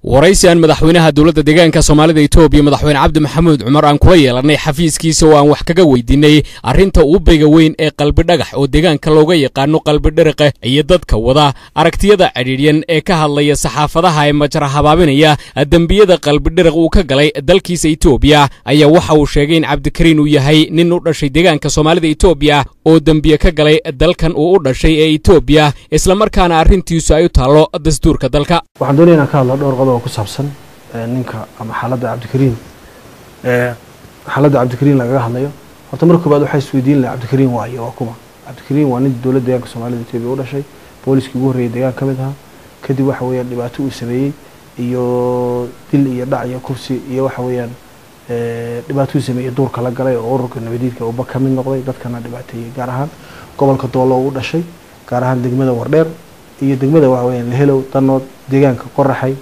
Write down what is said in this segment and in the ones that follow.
waraysigan madaxweynaha dawladda deegaanka Soomaalida Itoobiya madaxweyne Cabdi Maxamuud Cumar aan kula yeelanay xafiiskiisa oo aan wax kaga weydiinay arinta uu bayga weyn ee qalbi dhagax oo deegaanka looga yaqaano qalbi dhariqa iyo dadka wada aragtiyada ciriiriyan ee ka hadlaya saxaafadaha ee majra habaabinaya dambiyada qalbi dhariq uu ka galay dalkiisa Itoobiya ayaa waxa uu sheegay in Cabdi Kariin uu yahay nin u dhashay deegaanka Soomaalida Itoobiya oo dambiye ka galay dalkan uu u dhashay ee Itoobiya isla markaana arintiisu ay u taalo dastuurka dalka waxaan doonayaa ka hadlo dhowr qodob oo ku saabsan ninka ama xaaladda Cabdi Kariin xaaladda Cabdi Kariin laga hadlayo horta markii baad waxay isweydiin lahayd Cabdi Kariin waayo waa kuma Cabdi Kariin waa nin dawladda deegaanka Soomaalida Itoobiya u dhashay booliska ugu horeeyay deegaanka kamid ah kadib waxa weeyaan dhibaato uu sameeyay iyo dil iyo dhac iyo kursi iyo waxa weeyaan dhibaato uu sameeyay duurka la galay oo ururka nabadiidka uu ka mid noqday dadkana dhibaateeyay gaar ahaan gobolka Doolo uu dhashay gaar ahaan degmada Wardheer iyo degmada waxa weeyaan Lehelow Danood deegaanka Qoraxay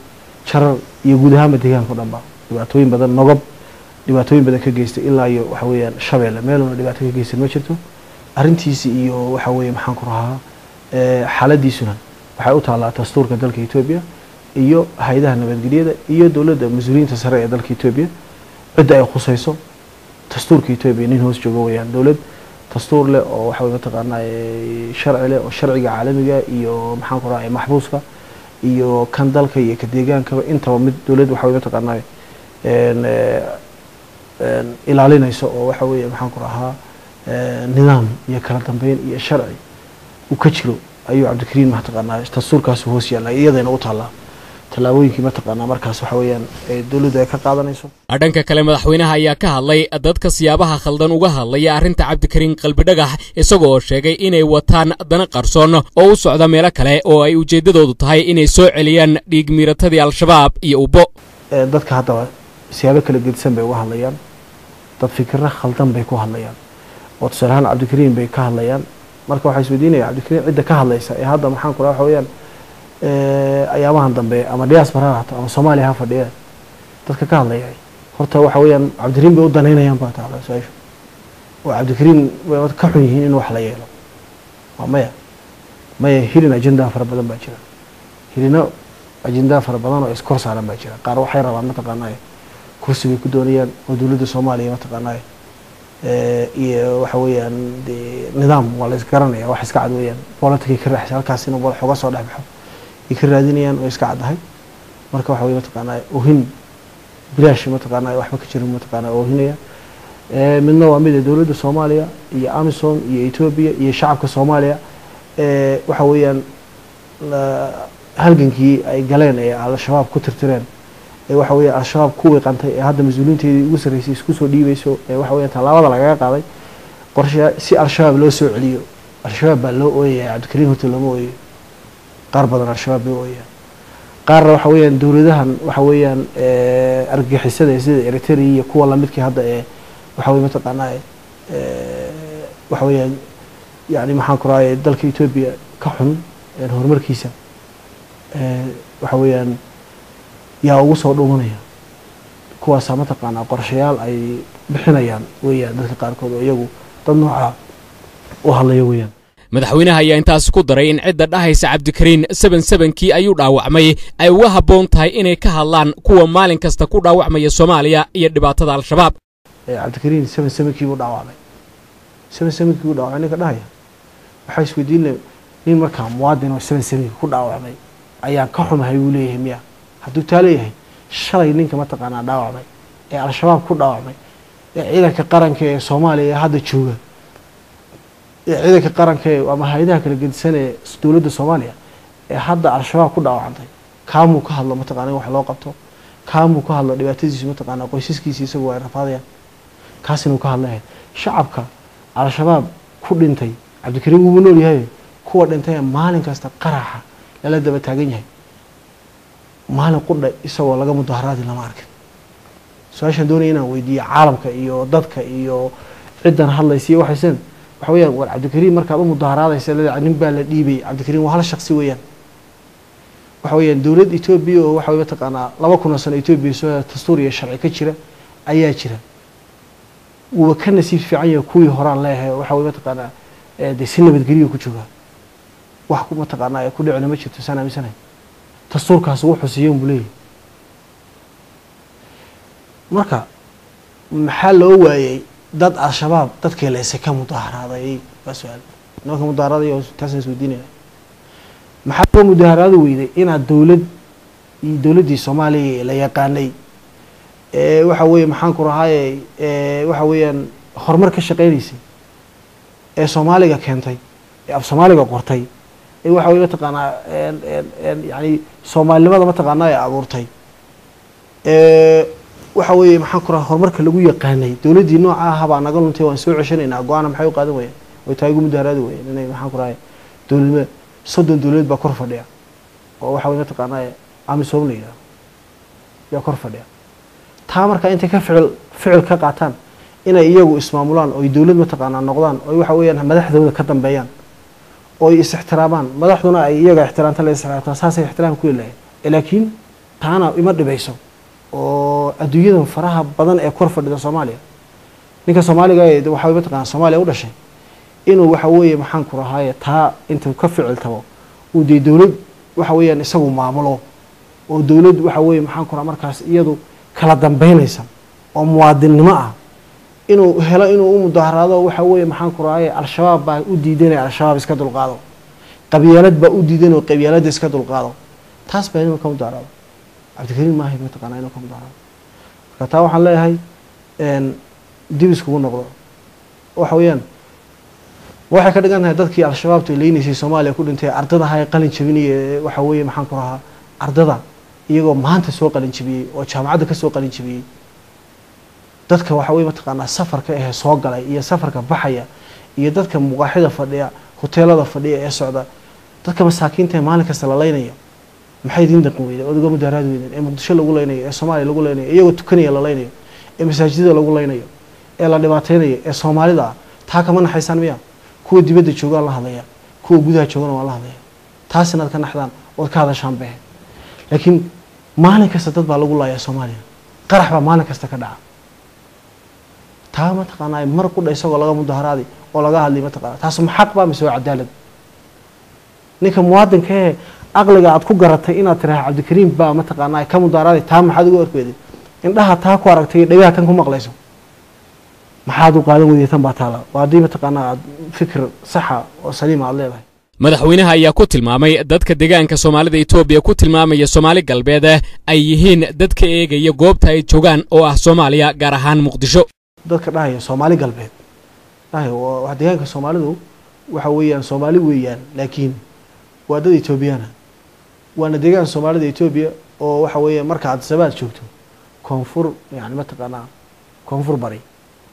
sharar iyo guud ahaan deegaanka dhanba dhibaatooyin badan nogob dhibaatooyin badan ka geystay ilaa iyo waxa weeyaan Shabeelle meelna dhibaato ka geystay ma jirto arintiisi iyo waxa weeyaan maxaan ku rahaa xaaladiisuna waxay u taalaa dastuurka dalka Itoobiya iyo hay'adaha nabadgelyada iyo dawladda mas'uuliyiinta sare ee dalka Itoobiya cid ay khusayso dastuurka Itoobiya nin hoos joogo weeyaan dawlad dastuur leh oo waxa weeyaan taqaanaa sharci leh oo sharciga caalamiga iyo maxaan ku rahaa maxbuuska iyo kan dalka iyo ka deegaanka intaba mid dawlad waxa weeyaan taqaanaa ilaalinayso oo waxa weeyaan maxaan ku rahaa nidaam iyo kala dambeyn iyo sharci uu ka jiro ayuu Cabdi Kariin ma taqaanaa dastuurkaas hoos yaala iyadana u taalaa talaabooyinkii ma taqaanaa markaas waxa weeyaan dawladda ay ka qaadanayso dhanka kale madaxweynaha ayaa ka hadlay dadka siyaabaha khaldan uga hadlaya arinta Cabdi Kariin qalbi dhagax isagoo sheegay inay wataan dana qarsoon oo u socda meel kale oo ay ujeedadoodu tahay inay soo celiyaan dhiig miiratadii al-shabaab iyo ubo dadka hadda siyaabo kala gedsan bay uga hadlayaan dad fikirro khaldan bay ku hadlayaan oo tusalahan Cabdi Kariin bay ka hadlayaan marka waxa isweydiinaya Cabdi Kariin cidda ka hadlaysa ee hadda maxaan ku rahaa weeyaan ayaamahan dambe ama diaspora ama Soomaaliya ha fadhiya dadka ka hadlayay horta waxa weeyaan Cabdi Kariin bay u daneynayaan baa taala su'aasha oo Cabdi Kariin way ka xun yihiin in wax la yeelo waa maya hilin agenda fara badan baa jira hilina agenda fara badan oo iskor saaran baa jira qaar waxay rabaan ma taqaanaa kursi bay ku doonayaan oo dawladda Soomaaliya ma taqaanaa iyo waxa weeyaan nidaam wala isgaranaya wax iska cad weeyaan politika ka raxay halkaasina wal xoga soo dhaxbaxo ka raadinayaan oo iska cadahay marka waxa weeyaan taqaanaa oohin bilaash ma taqaanaa waxba ka jirin ma taqaanaa oohinaya midna waa mid dawladda Soomaaliya iyo AMISOM iyo Itoobiya iyo shacabka Soomaaliya waxa weeyaan halgankii ay galeen ee al-shabaab ku tirtireen waxa weeyaan al-shabaab ku weeqantay ee hadda mas'uuliyiinteedii ugu sareysay isku soo dhiibayso waxa weeyaan talaabada laga qaaday qorshe si al-shabaab loo soo celiyo al-shabaab baa loo ooyay Cabdi Kariin horta lama ooyay qaar badan al-shabaab bay ooyaan qaarna waxa weeyaan dawladahan waxa weeyaan argagixisada sida Eritrea iyo kuwa la midkii hadda waxa weeyaan taqaanaa waxa weeyaan yaani maxaan ku raayay dalka Itoobiya ka xun horumarkiisa waxa weeyaan yaa ugu soo dhuumanaya kuwaas ma taqaanaa qorshayaal ay bixinayaan weeyaan dadka qaarkood oo iyagu dad nooca u hadlaya weeyaan madaxweynaha ayaa intaas ku daray in cidda dhahaysa Cabdi Kariin 77kii ayuu dhaawacmay ay uga haboon tahay inay ka hadlaan kuwa maalin kasta ku dhaawacmaya Soomaaliya iyo dhibaatada al-shabaab Cabdi Kariin 77kii uu dhaawacmay 77kii uu dhaawacay ninka dhahaya waxa isweydiinay in marka muwaadin oo 77kii ku dhaawacmay ayaa ka xumahay uu leeyahay miya hadduu taaleeyahay shalay ninka ma taqaanaa dhaawacmay ee al-shabaab ku dhaawacmay ee ciidanka qaranka ee Soomaaliya hadda jooga ciidanka qaranka ama hay'adaha kala gedisan ee dawladda Soomaaliya ee hadda al-shabaab ku dhaawacantay kaamuu ka hadlo ma taqaanaa wax loo qabto kaamuu ka hadlo dhibaatadiisa ma taqaanaa qoysaskiisa isagoo ay rafaadayaan kaasina uu ka hadlay shacabka al-shabaab ku dhintay Cabdi Kariin uu nool yahay kuwa dhintay maalin kasta qaraxa la daba taagan yahay maalin qudha isagoo laga mudaharaad lama arkin su'aashan doonayna weydiiyo caalamka iyo dadka iyo ciidan hadlaysiyo waxaysan waxa weeyaan war Cabdi Kariin markaad u mudaharaadaysa nin baa la dhiibay Cabdi Kariin waa hal shakhsi weeyaan waxa weeyaan dawladda Itoobiya oo waxa weeyaan taqaanaa 2000 sano Itoobiya soo dastuur iyo sharci ka jira ayaa jira uu ka nasiib fiican yahay kuwii horaan leeyahay waxa weeyaan taqaanaa si nabadgelyo ku jooga wax ku ma taqaanaa ku dhicina ma jirto sana misanay dastuurkaas wuxuu siiyay bulay marka maxaa loo waayay dad al-shabaab dadkii la isay ka mudaharaaday waa su'aal nimanka mudaharaaday oo taasaan isweydiinaya maxaa loo mudaharaadi weyday inaad dowladdii Soomaaliya la yaqaanay waxa weeye maxaan ku rahaayay waxa weeyaan horumar ka shaqeynaysay Soomaaliga keentay af Soomaaliga qortay waxa weeye taqaanaa yani Soomaalinimada ma taqaanaa ay abuurtay waxa weeye maxaan ku rahaa horumarka lagu yaqaanay dowladdii nooca ah baa naga luntay waan soo ceshanaynaa go'aana maxay u qaadan wayeen way taagu mudaharaadi wayeen inay maxaan ku rahaa dowladda 30 dowlad baa kor fadhiya oo waxa weeye taqaanaa amisom la yiraahdo yaa kor fadhiya taa marka intay ka ficil ka qaataan inay iyagu ismaamulaan oo dowlad ma taqaanaa noqdaan oo waxa weeyaan madaxdooda ka dambeeyaan oo is ixtiraamaan madaxduna ay iyaga ixtiraamta la ixtiraamta saasay ixtiraam ku leeyahay laakiin taana ima dhibayso oo adduunyada faraha badan ee kor fadhida Soomaaliya ninka Soomaaliga waxa weeye taqaan Soomaaliya u dhashay inuu waxa weeye maxaan ku rahaayay taa inta ka ficiltabo uu dowlad waxa weeyaan isagu maamulo oo dowlad waxa weeye maxaan ku rahaa markaas iyadu kala dambeynaysa oo muwaadinimo ah inuu helo inuu u mudaharaado waxa weeye maxaan ku rahaayay al-shabaab baa u diidanay al-shabaab iska dulqaado qabyaalad baa u diidanay oo qabyaalad iska dulqaado taas baa inuu ka mudaharaado Cabdikariim maahay ma taqaanaa inuu ka mudaharaado marka taa waxaan leeyahay dib iskugu noqdo waxa weeyaan waxay ka dhigan tahay dadkii al-shabaabta leeynaysay Soomaaliya ku dhintay ardada hay qalin jabinay waxa weeye maxaan ku rahaa ardada iyagoo maanta soo qalin jabiyay oo jaamacadda ka soo qalin jabiyay dadka waxa weeye mataqaanaa safarka ee soo galay iyo safarka baxaya iyo dadka muqaaxida fadhiya hoteelada fadhiya ee socda dadka masaakiinta ee maalin kasta la leynayo maxay idin dhaqan weeyeen oo uga mudaharaad weeyeen ee Muqdisho lagu leynayo ee Soomaaliya lagu leynayo iyagoo tukanaya la leynayo ee masaajidada lagu leynayo ee la dhibaateynayo ee Soomaalida taa kama naxaysan miya kuwa dibadda jooga la hadlaya kuwa gudaha jooga waa la hadlaya taasina ka naxdaan oo ka hadashaan baa laakiin maalin kasta dad baa lagu laayaa Soomaaliya qarax baa maalin kasta ka dhaca taa ma taqaanaa mar ku dhaysagoo laga mudaharaaday oo laga hadlay ma taqaanaa taas ma xaq baa mise waa cadaalad ninka muwaadinka ee aqliga aad ku garatay inaad tiraahdo Cabdikariim baa ma taqaanaa ka mudaharaaday taa maxaad ugu orkeeday indhaha taa ku aragtay dhagaa kan ku maqlayso maxaad u qaadan weyday tan baa taala waa dii ma taqaanaa fikir sax ah oo saliim ah leedahay madaxweynaha ayaa ku tilmaamay dadka deegaanka Soomaalida Itoobiya ku tilmaamaya Soomaali galbeed ay yihiin dadka eegaya goobta ay joogaan oo ah Soomaaliya gaar ahaan Muqdisho dadka dhahaya Soomaali galbeed waa deegaanka Soomaalidu waxa weeyaan Soomaali weeyaan laakiin waa dad Itoobiyana waana deegaan Soomaalida Itoobiya oo waxa weeyaan marka aad sabaad joogto koonfur yani ma taqaanaa koonfur bari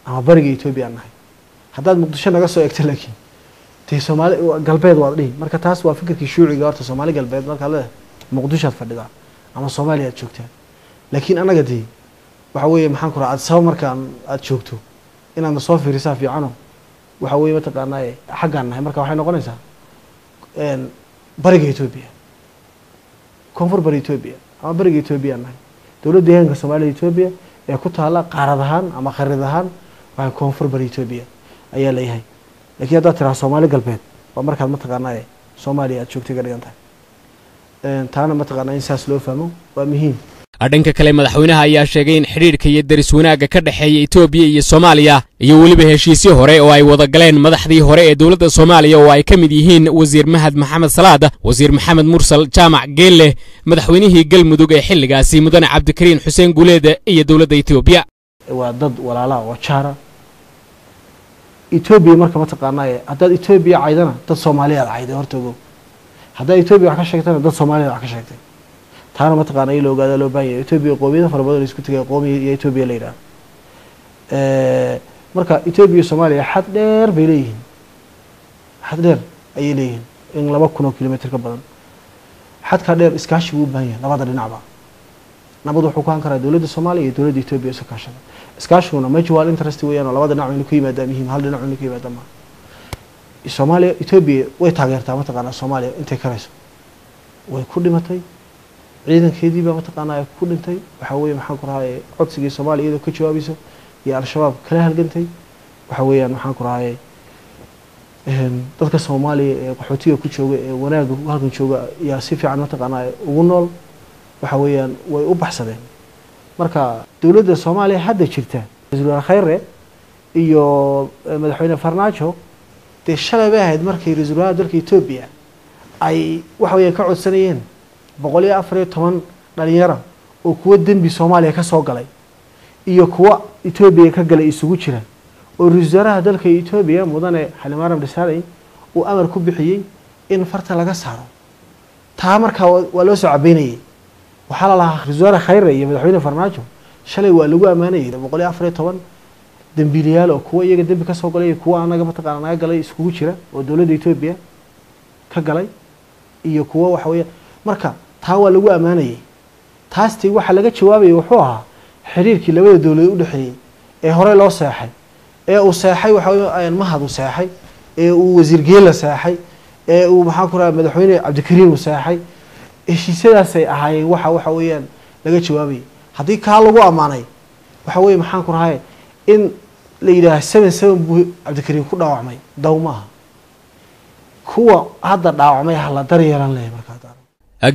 ama bariga Itoobiya nahay haddaad Muqdisho naga soo eegto laakiin tii Soomaali galbeed waad dhihi marka taas waa fikirkii shuuciga horta Soomaali galbeed marka la Muqdisho fadhida ama Soomaaliya joogtaan laakiin anaga dii waxa weeye maxaan ku raacay sabab marka aad joogto inaad soo fiirisaa fiicano waxa weeye ma taqaanaa xaqan nahay marka waxay noqonaysaa bariga Itoobiya koonfur bari Itoobiya ama bariga Itoobiya nahay dowladda deegaanka Soomaaliya Itoobiya ee ku taala qaarad ahaan ama khariid ahaan waa koonfur bari Itoobiya ayaa leeyahay laakiin hadda tira Soomaali galbeed waa markaad ma taqaanaa Soomaaliya aad joogtay gadhigan tahay taana ma taqaanaa in saas loo fahmo waa muhiim dhanka kale madaxweynaha ayaa sheegay in xiriirka iyo daris wanaagga ka dhaxeeya Itoobiya iyo Soomaaliya iyo waliba heshiisyo hore oo ay wada galeen madaxdii hore ee dawladda Soomaaliya oo ay ka mid yihiin wasiir Mahad Maxamed Salaad wasiir Maxamed Mursal Jaamac Geelle madaxweynihii Galmudug ee xilligaasi mudane Cabdikariin Xuseen Guuleed iyo dawladda Itoobiya waa dad walaalaha oo jaara Itoobiya marka ma taqaanaa hadda Itoobiya caydana dad Soomaaliyeed cayday horta ogow hadda Itoobiya wax ka sheegtana dad Soomaaliyeed wax ka sheegtay taana ma taqaanaa ilo ogaada loo baahan yahay Itoobiya qoomiyada fara badan isku tagay qoomiga iyo Itoobiya leeyahay marka Itoobiya Soomaaliya xad dheer bay leeyihiin xad dheer ay leeyihiin in 2,000 kilomitir ka badan xadka dheer iskaashi u baahan yahay labada dhinacba nabad wuxuu ku karaa dawladda Soomaaliya iyo dawladda Itoobiya isu kaashada iskaashiguna mutual interest weeyaan labada dhinac inuu ku yimaado muhiim hal dhinac inuu ku yimaado ma Soomaaliya Itoobiya way taageertaa ma taqaanaa Soomaaliya intay karayso way ku dhimatay ciidankeedii baa ma taqaanaa ku dhintay waxa weeye maxaan ku raayay codsigii Soomaaliya iyadoo ka jawaabiso iyo al-shabaab kala halgantay waxa weeyaan maxaan ku raayay dadka Soomaaliya ee qaxootiga ku jooga ee wanaag halkan jooga yaa si fiican ma taqaanaa ugu nool waxa weeyaan way u baxsadeen marka dawladda Soomaaliya hadda jirta Ra'iisul Khayre iyo madaxweyne Farmaajo de shalay bay ahayd markii Ra'iisul Wasaaraha dalka Itoobiya ay waxa weeye ka codsanayeen 114 dhalinyaro oo kuwa dambi Soomaaliya ka soo galay iyo kuwa Itoobiya ka galay isugu jira oo Ra'iisul Wasaaraha dalka Itoobiya mudane Xalimaram Dhasaalay uu amar ku bixiyay in farta laga saaro taa marka waa loo soo cabeynayay waxa la lahaa Ra'iisul Wasaare Khayre iyo madaxweyne Farmaajo shalay waa lagu amaanayay 114 dambiilayaal oo kuwa iyaga dambi ka soo galay kuwa anaga mataqaan anaga galay isugu jira oo dawladda Itoobiya ka galay iyo kuwa waxa weeye marka taa waa lagu amaanayay taastii waxa laga jawaabay wuxuu ahaa xiriirkii labada dawladood u dhaxeeyay ee hore loo saxay ee uu saxay waxa weeye mahad u saxay ee uu wasiir Geela saxay ee uu maxaa ku raacay madaxweyne Cabdikariim u saxay heshiisyadaas ay ahaayeen waxa weeyaan laga jawaabay hadii ka lagu amaanay waxa weeye maxaan ku raacay in la yiraahdo 77 buu Cabdikariim ku dhaawacmay dawmaha kuwa hadda dhaawacmay hal daryeelan leh markaa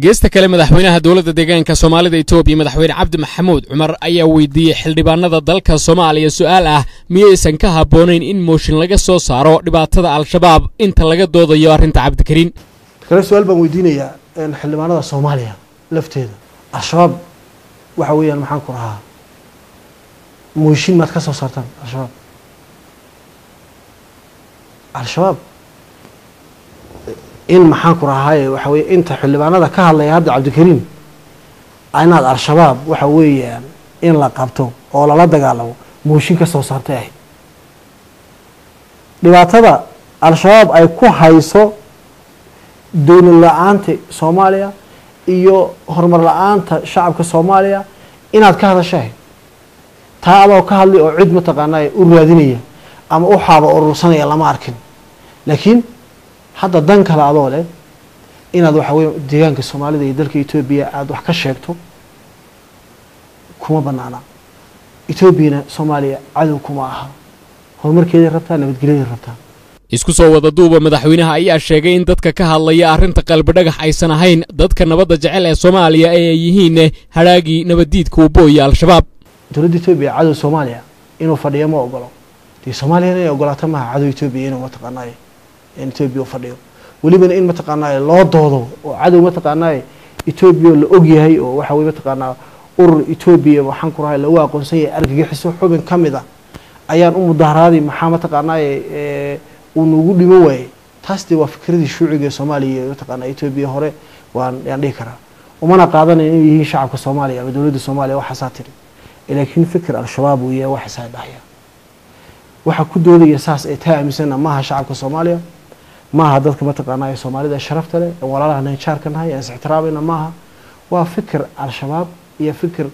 geesta kale madaxweynaha dawladda deegaanka Soomaalida Itoobiya madaxweyne Cabdi Maxamuud Cumar ayaa weydiiyay xildhibaanada dalka Soomaaliya su'aal ah miyaysan ka haboonayn in mooshin laga soo saaro dhibaatada al-shabaab inta laga doodayo arrinta Cabdikariim kale su'aal baan weydiinayaa in xildhibaanada Soomaaliya lafteeda al-shabaab waxa weeyaan maxaan ku rahaa mooshin ma ka soo saartaan al-shabaab in maxaan ku rahay waxa weeye inta xildhibaanada ka hadlaya hadda Cabdikariim aynaad al-shabaab waxa weeyaan in la qabto oo la dagaalamo mooshin ka soo saartay dhibaatada al-shabaab ay ku hayso dawlad la'aanta Soomaaliya iyo horumar la'aanta shacabka Soomaaliya inaad ka hadashay taa adoo ka hadlay oo cid mataqaanay u raadinaya ama u xaaba urursanaya lama arkin laakiin hadda dan kala adoo leh inaad waxa weeye deegaanka Soomaalida iyo dalka Itoobiya aad wax ka sheegto kuma banaana Itoobiya Soomaaliya cadow kuma aha horumarkeeda rabtaa nabadgelyada rabtaa isku soo wada duuba madaxweynaha ayaa sheegay in dadka ka hadlaya arrinta qalbi dhagax aysan ahayn dadka nabadda jecel ee Soomaaliya ay yihiin haraagi nabadiidka u booyay al-shabaab dawladda Itoobiya cadow Soomaaliya inuu fadhiyo ma ogolo tii Soomaaliya inay ogolaato ma cadow Itoobiya inuu mataqaanay in Itoobiya fadhiyo waliba in mataqaanay loo doodo oo cadow mataqaanay Itoobiya la og yahay oo waxa weeye mataqaanaa urur Itoobiya waxaan ku rahay lagu aqoonsan yahay argagixiso xubin kamida ayaan u mudaharaaday maxaa mataqaanay uu nagu dhimo waayay taastii waa fikradii shuuciga Soomaaliya mataqaanaa Itoobiya hore waan dhihi karaa umana qaadanay in yihiin shacabka Soomaaliya ama dawladda Soomaaliya waxa saatiri laakiin fikir al-shabaab uu yahay waxa saadaya waxa ku doodaya saas ay taamisana maaha shacabka Soomaaliya maaha dadka mataqaanaa Soomaalida sharafta leh walaalaha jaarkanahay aan ixtiraamina maaha waa fikir al-shabaab iyo fikir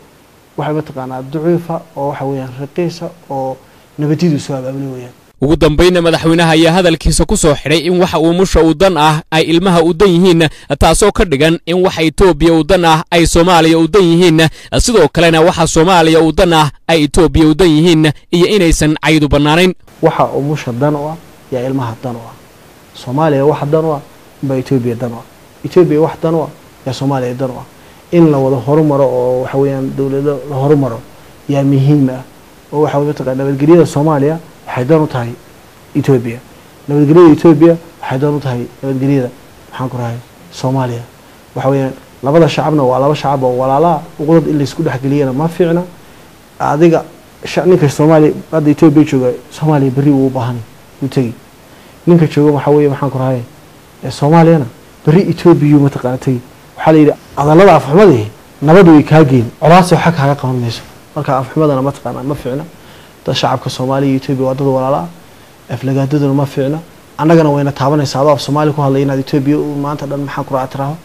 waxa mataqaanaa duciifa oo waxa weeyaan raqiisa oo nabadiidu soo abaabulay weeyaan ugu dambeynna madaxweynaha ayaa hadalkiisa ku soo xidhay in waxa uu musha u dan ah ay ilmaha u dan yihiin taasoo ka dhigan in waxa Itoobiya u dan ah ay Soomaaliya u dan yihiin sidoo kalena waxa Soomaaliya u dan ah ay Itoobiya u dan yihiin iyo inaysan caydu banaanayn waxa uu musha dan u ah ya ilmaha dan u ah Soomaaliya waxa dan u ah ba Itoobiya dan u ah Itoobiya wax dan u ah ya Soomaaliya dan u ah in la wada horumaro oo waxa weeyaan dawladda la horumaro yaa muhiim ah oo waxa weeye mataqaanaa nabadgelyada Soomaaliya waxay dan u tahay Itoobiya nabadgelyada Itoobiya waxay dan u tahay nabadgelyada maxaan ku rahay Soomaaliya waxa weeyaan labada shacabna waa laba shacab oo walaalaha uqdad in la isku dhaxgeliyana ma fiicna adiga ninka Soomaaliya hadda Itoobiya jooga Soomaaliya bari uu baahan u tagi ninka jooga waxa weeye maxaan ku rahay Soomaaliyana bari Itoobiya mataqaanaa tagi waxa la yiraahdaa adalada afxumadii nabad way ka geen colaas waxa kaaga qabanayso marka afxumadana mataqaanaa ma fiicna shacabka Soomaaliya iyo Itoobiya wadada walaalaha aflagaadaduna ma fiicna annagana wayna taabanaysaa adoo Soomaali ku hadlay inaad Itoobiya maanta dhan maxaan ku raacataa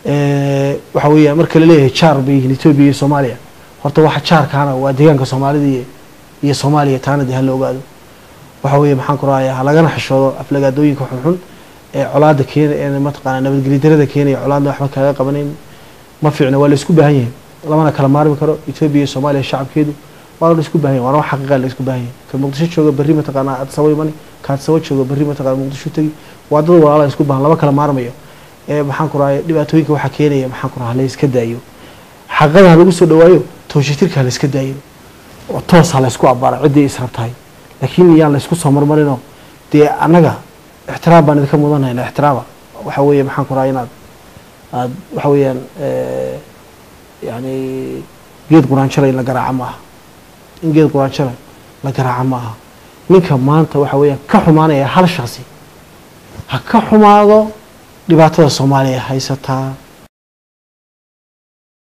waxa weeyaan marka la leeyahay char bay Itoobiya iyo Soomaaliya horta waxa charkaana waa deegaanka Soomaalida iyo Soomaaliya taana hal ogaado waxa weeye maxaan ku raacayaa lagana xishoodo aflagaadooyinka xun ee colaada keenay mataqaanaa nabadgelyada keenay colaadna waxba kaga qabanayn ma fiicna waa la isku baahan yahay lamana kala maarmi karo Itoobiya iyo Soomaaliya shacabkeedu waa la isku baahan yahay waa xaqiiqo la isku baahan yahay ka Muqdisho jooga bari mataqaanaa aad sawaymani ka soo jooga bari mataqaanaa Muqdisho tagi waa dad walaalaha isku baahan laba kala maarmayo maxaan ku raacayaa dhibaatooyinka waxa keenaya maxaan ku raacayaa la iska daayo xaqada lagu soo dhawaayo tooshitirka la iska daayo oo toos la isku abaaro cidii israbtahay laakiin iyaan la isku soo marmarino dee anaga ixtiraam baan idinka mudanayna ixtiraama waxa weeye maxaan ku raay inaad waxa weeyaan yani geed quraan shalay la garaaca ma aha in geed quraan shalay la garaaca ma aha ninka maanta waxa weeyaan ka xumaanaya hal shakhsi ha ka xumaado dhibaatada Soomaaliya haysataa